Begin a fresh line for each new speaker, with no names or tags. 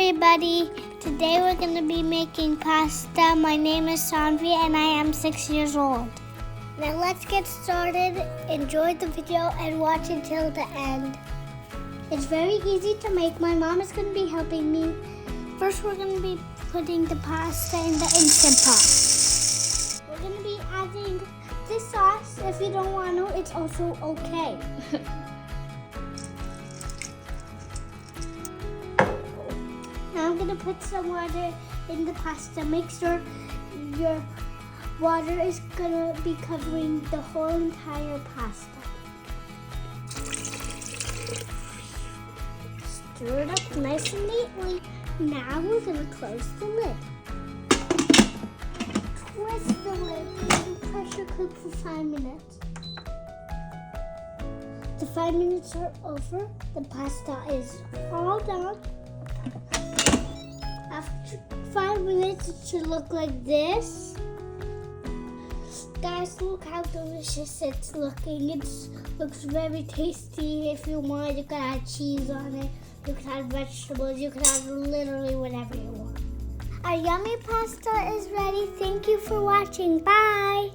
everybody. Today we're going to be making pasta. My name is Sanvi and I am 6 years old. Now let's get started. Enjoy the video and watch it till the end. It's very easy to make. My mom is going to be helping me. First we're going to be putting the pasta in the Instant Pot. We're going to be adding this sauce. If you don't want to, it's also okay. Now I'm going to put some water in the pasta. Make sure your water is going to be covering the whole entire pasta. Stir it up nice and neatly. Now we're going to close the lid. Twist the lid and pressure cook for 5 minutes. The 5 minutes are over. The pasta is all done. After 5 minutes, it should look like this. Guys, look how delicious it's looking. It looks very tasty. If you want, you can add cheese on it. You can add vegetables. You can add literally whatever you want. Our yummy pasta is ready. Thank you for watching. Bye.